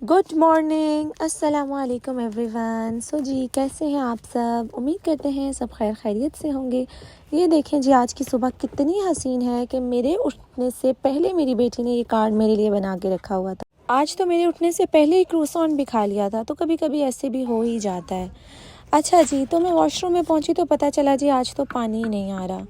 Good morning, अस्सलाम वालेकुम everyone. जी कैसे हैं आप सब? उम्मीद करते हैं सब खैर खैरियत से होंगे। ये देखें जी, आज की सुबह कितनी हसीन है कि मेरे उठने से पहले मेरी बेटी ने ये कार्ड मेरे लिए बना के रखा हुआ था। आज तो मेरे उठने से पहले ही क्रूसॉन भी खा लिया था, तो कभी कभी ऐसे भी हो ही जाता है। अच्छा जी, तो मैं वॉशरूम में पहुंची तो पता चला जी आज तो पानी ही नहीं आ रहा।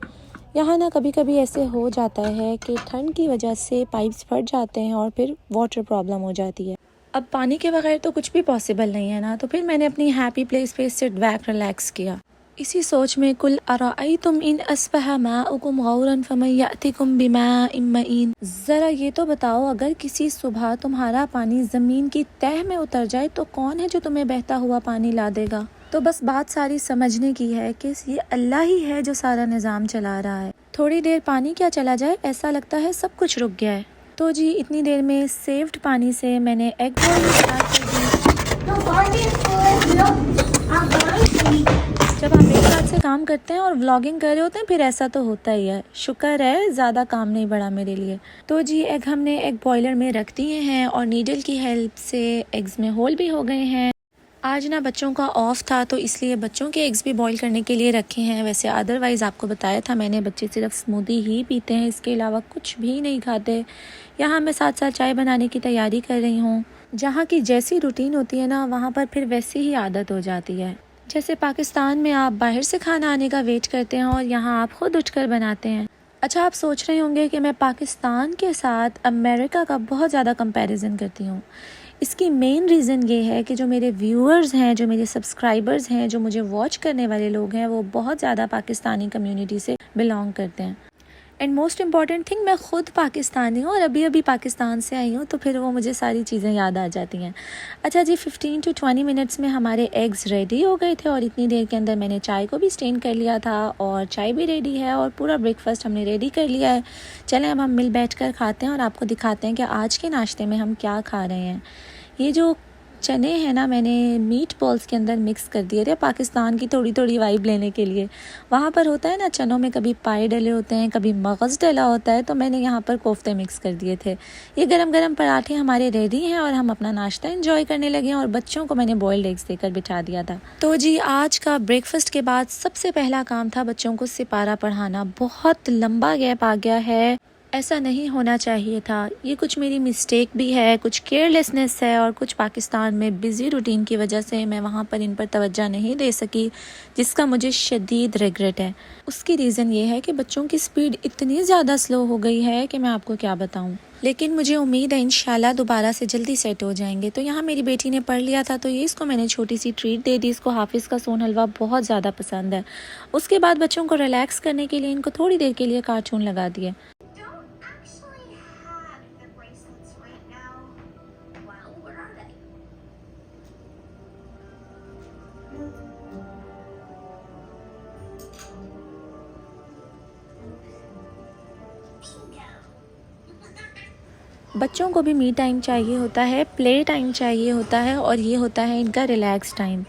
यहाँ ना कभी कभी ऐसे हो जाता है कि ठंड की वजह से पाइप्स फट जाते हैं और फिर वाटर प्रॉब्लम हो जाती है। अब पानी के बगैर तो कुछ भी पॉसिबल नहीं है ना, तो फिर मैंने अपनी हैप्पी प्लेस पे सिट बैक रिलैक्स किया। इसी सोच में कुल अराअयतुम इन अस्बहा माउकुम गौरन फमन यातिकुम बिमाइन मईन, जरा ये तो बताओ, अगर किसी सुबह तुम्हारा पानी जमीन की तह में उतर जाए तो कौन है जो तुम्हें बहता हुआ पानी ला देगा? तो बस बात सारी समझने की है कि ये अल्लाह ही है जो सारा निज़ाम चला रहा है। थोड़ी देर पानी क्या चला जाए, ऐसा लगता है सब कुछ रुक गया है। तो जी इतनी देर में सेव्ड पानी से मैंने एग बॉइलिंग स्टार्ट कर दी। जब आप एक साथ से काम करते हैं और व्लॉगिंग कर रहे होते हैं फिर ऐसा तो होता ही है। शुक्र है ज़्यादा काम नहीं बढ़ा मेरे लिए। तो जी एग हमने एग बॉयलर में रख दिए हैं और नीडल की हेल्प से एग्स में होल भी हो गए हैं। आज ना बच्चों का ऑफ था तो इसलिए बच्चों के एग्स भी बॉईल करने के लिए रखे हैं। वैसे अदरवाइज़ आपको बताया था मैंने, बच्चे सिर्फ स्मूदी ही पीते हैं, इसके अलावा कुछ भी नहीं खाते। यहाँ मैं साथ साथ चाय बनाने की तैयारी कर रही हूँ। जहाँ की जैसी रूटीन होती है ना, वहाँ पर फिर वैसी ही आदत हो जाती है। जैसे पाकिस्तान में आप बाहर से खाना आने का वेट करते हैं और यहाँ आप खुद उठकर बनाते हैं। अच्छा, आप सोच रहे होंगे कि मैं पाकिस्तान के साथ अमेरिका का बहुत ज़्यादा कंपैरिजन करती हूँ। इसकी मेन रीज़न ये है कि जो मेरे व्यूअर्स हैं, जो मेरे सब्सक्राइबर्स हैं, जो मुझे वॉच करने वाले लोग हैं, वो बहुत ज़्यादा पाकिस्तानी कम्युनिटी से बिलोंग करते हैं। एंड मोस्ट इम्पॉर्टेंट थिंग, मैं ख़ुद पाकिस्तानी हूँ और अभी अभी पाकिस्तान से आई हूँ, तो फिर वो मुझे सारी चीज़ें याद आ जाती हैं। अच्छा जी, 15 to 20 मिनट्स में हमारे एग्स रेडी हो गए थे और इतनी देर के अंदर मैंने चाय को भी स्टेन कर लिया था और चाय भी रेडी है और पूरा ब्रेकफास्ट हमने रेडी कर लिया है। चलें अब हम मिल बैठ कर खाते हैं और आपको दिखाते हैं कि आज के नाश्ते में हम क्या खा रहे हैं। ये जो चने हैं ना, मैंने मीट बॉल्स के अंदर मिक्स कर दिए थे पाकिस्तान की थोड़ी थोड़ी वाइब लेने के लिए। वहाँ पर होता है ना, चनों में कभी पाए डले होते हैं, कभी मगज़ डला होता है, तो मैंने यहाँ पर कोफ्ते मिक्स कर दिए थे। ये गरम गरम पराठे हमारे रेडी हैं और हम अपना नाश्ता एंजॉय करने लगे हैं और बच्चों को मैंने बॉइल्ड एग्स देकर बिठा दिया था। तो जी आज का ब्रेकफास्ट के बाद सबसे पहला काम था बच्चों को सिपारा पढ़ाना। बहुत लंबा गैप आ गया है, ऐसा नहीं होना चाहिए था। ये कुछ मेरी मिस्टेक भी है, कुछ केयरलेसनेस है और कुछ पाकिस्तान में बिज़ी रूटीन की वजह से मैं वहाँ पर इन पर तवज्जो नहीं दे सकी, जिसका मुझे शदीद रिग्रेट है। उसकी रीज़न ये है कि बच्चों की स्पीड इतनी ज़्यादा स्लो हो गई है कि मैं आपको क्या बताऊँ। लेकिन मुझे उम्मीद है इंशाल्लाह दोबारा से जल्दी सेट हो जाएंगे। तो यहाँ मेरी बेटी ने पढ़ लिया था तो ये इसको मैंने छोटी सी ट्रीट दे दी। इसको हाफिज़ का सोन हलवा बहुत ज़्यादा पसंद है। उसके बाद बच्चों को रिलैक्स करने के लिए इनको थोड़ी देर के लिए कार्टून लगा दिए। बच्चों को भी मी टाइम चाहिए होता है, प्ले टाइम चाहिए होता है और ये होता है इनका रिलैक्स टाइम।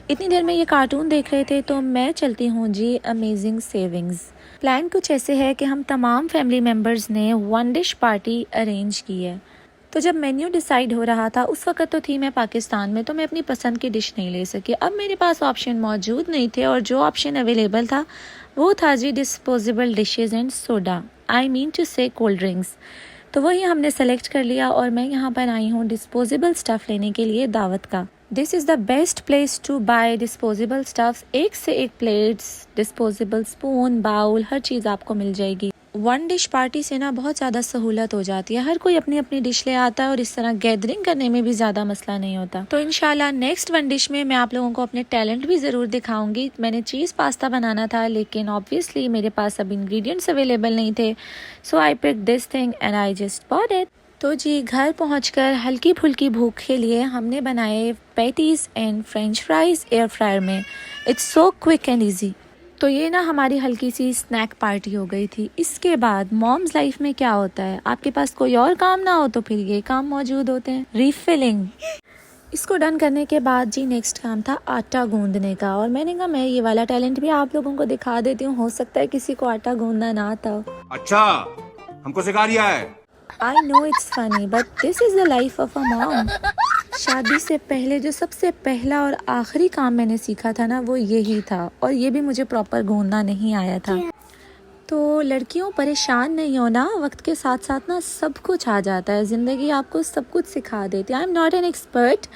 इतनी देर में ये कार्टून देख रहे थे तो मैं चलती हूँ जी अमेजिंग सेविंग्स। प्लान कुछ ऐसे है कि हम तमाम फैमिली मेम्बर्स ने वन डिश पार्टी अरेंज की है। तो जब मेन्यू डिसाइड हो रहा था उस वक्त तो थी मैं पाकिस्तान में, तो मैं अपनी पसंद की डिश नहीं ले सकी। अब मेरे पास ऑप्शन मौजूद नहीं थे और जो ऑप्शन अवेलेबल था वो था जी disposable dishes and soda, I mean to say cold drinks. तो वही हमने सेलेक्ट कर लिया और मैं यहाँ पर आई हूँ डिस्पोजेबल स्टफ़ लेने के लिए दावत का। This is the best place to buy disposable stuffs. एक से एक प्लेट्स, डिस्पोजेबल स्पून, बाउल, हर चीज़ आपको मिल जाएगी। वन डिश पार्टी से ना बहुत ज़्यादा सहूलत हो जाती है, हर कोई अपनी अपनी डिश ले आता है और इस तरह गैदरिंग करने में भी ज़्यादा मसला नहीं होता। तो इंशाल्लाह नेक्स्ट वन डिश में मैं आप लोगों को अपने टैलेंट भी ज़रूर दिखाऊंगी। मैंने चीज़ पास्ता बनाना था लेकिन ऑब्वियसली मेरे पास अब इंग्रेडिएंट्स अवेलेबल नहीं थे, so I pick this thing and I just bought it. तो जी घर पहुंचकर हल्की फुल्की भूख के लिए हमने बनाए patties and french fries air fryer में। It's so quick and easy. तो ये ना हमारी हल्की सी स्नैक पार्टी हो गई थी। इसके बाद मॉम्स लाइफ में क्या होता है, आपके पास कोई और काम ना हो तो फिर ये काम मौजूद होते हैं, रीफिलिंग। इसको डन करने के बाद जी नेक्स्ट काम था आटा गूंदने का और मैंने कहा मैं ये वाला टैलेंट भी आप लोगों को दिखा देती हूँ, हो सकता है किसी को आटा गूंदना ना आता हो। अच्छा, हमको सिखा रिया है। I know it's funny, but this is the life of a mom. शादी से पहले जो सबसे पहला और आखिरी काम मैंने सीखा था ना, वो यही था, और ये भी मुझे प्रॉपर गूंदना नहीं आया था। तो लड़कियों परेशान नहीं होना, वक्त के साथ साथ ना सब कुछ आ जाता है, ज़िंदगी आपको सब कुछ सिखा देती है। I am not an expert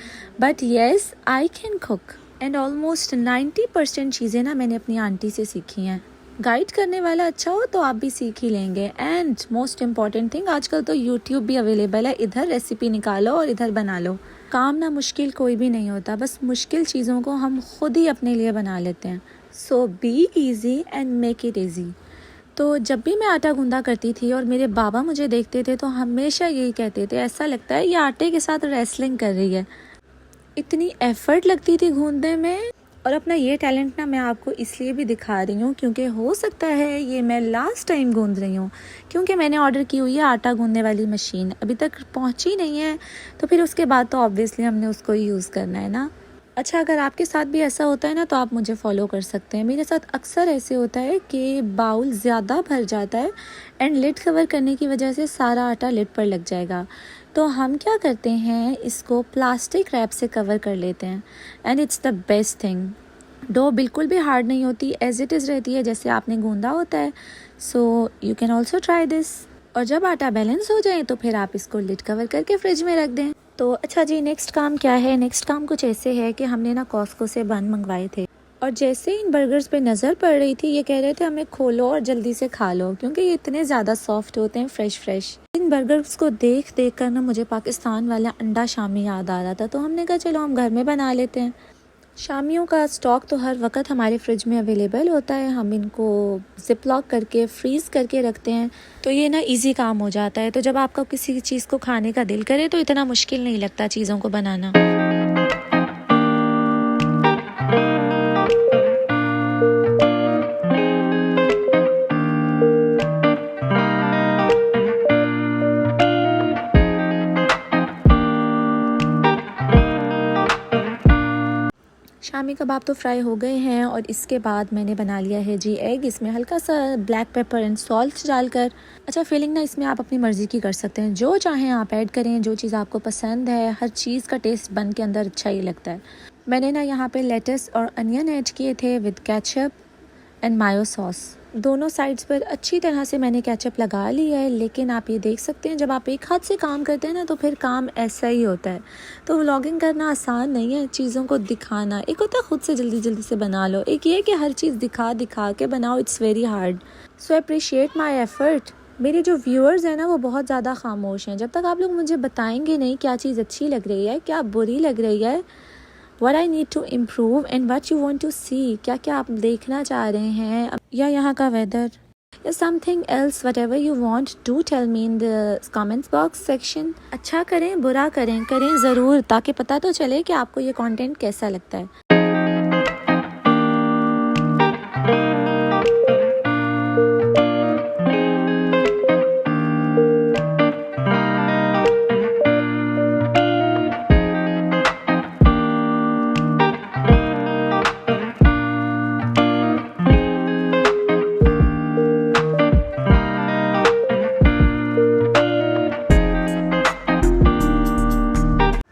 but yes I can cook, and almost 90% चीज़ें ना मैंने अपनी आंटी से सीखी हैं। गाइड करने वाला अच्छा हो तो आप भी सीख ही लेंगे। एंड मोस्ट इम्पॉर्टेंट थिंग, आजकल तो यूट्यूब भी अवेलेबल है, इधर रेसिपी निकालो और इधर बना लो। काम ना मुश्किल कोई भी नहीं होता, बस मुश्किल चीज़ों को हम खुद ही अपने लिए बना लेते हैं। So be easy and make it easy. तो जब भी मैं आटा गूंदा करती थी और मेरे बाबा मुझे देखते थे तो हमेशा यही कहते थे, ऐसा लगता है ये आटे के साथ रेसलिंग कर रही है। इतनी एफर्ट लगती थी गूंदने में। और अपना ये टैलेंट ना मैं आपको इसलिए भी दिखा रही हूँ क्योंकि हो सकता है ये मैं लास्ट टाइम गूंद रही हूँ, क्योंकि मैंने ऑर्डर की हुई है आटा गूंदने वाली मशीन, अभी तक पहुँची नहीं है, तो फिर उसके बाद तो ऑब्वियसली हमने उसको यूज़ करना है ना। अच्छा, अगर आपके साथ भी ऐसा होता है ना तो आप मुझे फॉलो कर सकते हैं। मेरे साथ अक्सर ऐसे होता है कि बाउल ज़्यादा भर जाता है एंड लिड कवर करने की वजह से सारा आटा लिड पर लग जाएगा। तो हम क्या करते हैं, इसको प्लास्टिक रैप से कवर कर लेते हैं and it's the best thing. डो बिल्कुल भी हार्ड नहीं होती, एज इट इज़ रहती है जैसे आपने गूंदा होता है। So you can also try this. और जब आटा बैलेंस हो जाए तो फिर आप इसको लिड कवर करके फ्रिज में रख दें। तो अच्छा जी, नेक्स्ट काम क्या है? नेक्स्ट काम कुछ ऐसे है कि हमने ना कॉस्को से बन मंगवाए थे, और जैसे इन बर्गर्स पे नज़र पड़ रही थी ये कह रहे थे हमें खोलो और जल्दी से खा लो, क्योंकि ये इतने ज़्यादा सॉफ्ट होते हैं, फ्रेश। इन बर्गर्स को देख कर ना मुझे पाकिस्तान वाला अंडा शामी याद आ रहा था, तो हमने कहा चलो हम घर में बना लेते हैं। शामियों का स्टॉक तो हर वक्त हमारे फ्रिज में अवेलेबल होता है, हम इनको जिप लॉक करके फ्रीज़ करके रखते हैं, तो ये ना इजी काम हो जाता है। तो जब आपका किसी चीज़ को खाने का दिल करे तो इतना मुश्किल नहीं लगता चीज़ों को बनाना। शामी कबाब तो फ्राई हो गए हैं, और इसके बाद मैंने बना लिया है जी एग, इसमें हल्का सा ब्लैक पेपर एंड सॉल्ट डालकर। अच्छा, फिलिंग ना इसमें आप अपनी मर्ज़ी की कर सकते हैं, जो चाहें आप ऐड करें, जो चीज़ आपको पसंद है। हर चीज़ का टेस्ट बन के अंदर अच्छा ही लगता है। मैंने ना यहाँ पे लेटस और अनियन ऐड किए थे with ketchup and mayo sauce. दोनों साइड्स पर अच्छी तरह से मैंने केचप लगा लिया है, लेकिन आप ये देख सकते हैं जब आप एक हाथ से काम करते हैं ना तो फिर काम ऐसा ही होता है। तो व्लॉगिंग करना आसान नहीं है, चीज़ों को दिखाना। एक होता है खुद से जल्दी से बना लो, एक ये कि हर चीज़ दिखा के बनाओ, it's very hard. So appreciate my effort. मेरे जो व्यूअर्स हैं ना वो बहुत ज़्यादा खामोश हैं। जब तक आप लोग मुझे बताएंगे नहीं क्या चीज़ अच्छी लग रही है, क्या बुरी लग रही है, what I need to improve and what you want to see, क्या आप देखना चाह रहे हैं, या यहाँ का वेदर या something else, whatever you want, do tell me in the comments box section। अच्छा करें बुरा करें ज़रूर, ताकि पता तो चले कि आपको ये कंटेंट कैसा लगता है।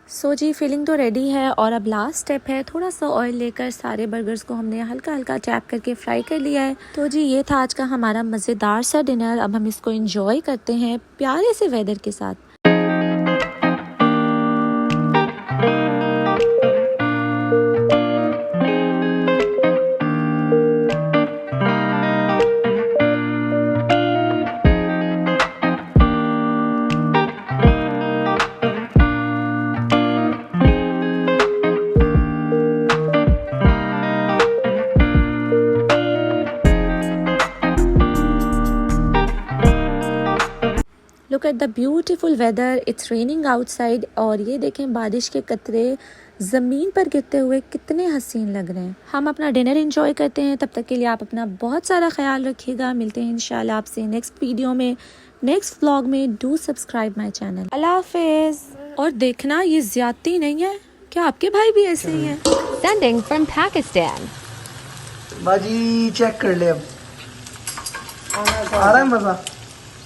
सो जी, फिलिंग तो रेडी है, और अब लास्ट स्टेप है, थोड़ा सा ऑयल लेकर सारे बर्गर्स को हमने हल्का टैप करके फ्राई कर लिया है। तो जी, ये था आज का हमारा मज़ेदार सा डिनर। अब हम इसको एंजॉय करते हैं प्यारे से वेदर के साथ। Look at the beautiful weather, it's raining outside, और ये देखें बारिश के कतरे ज़मीन पर गिरते हुए कितने हसीन लग रहे हैं। हम अपना डिनर एंजॉय करते हैं, तब तक के लिए आप अपना बहुत सारा ख्याल रखिएगा। मिलते हैं इंशाल्लाह आपसे नेक्स्ट वीडियो में, नेक्स्ट व्लॉग में। Do subscribe my channel. अल्लाह हाफिज़। और देखना, ये ज्यादती नहीं है, क्या आपके भाई भी ऐसे ही हैं? Sending from Pakistan. बाजी चेक कर ले, अब आ रहा है मज़ा,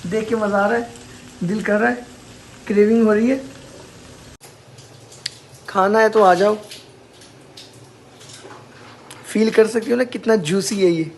देख के मज़ा आ रहा है, दिल कर रहा है, क्रेविंग हो रही है। खाना है तो आ जाओ। फील कर सकती हो ना कितना जूसी है ये।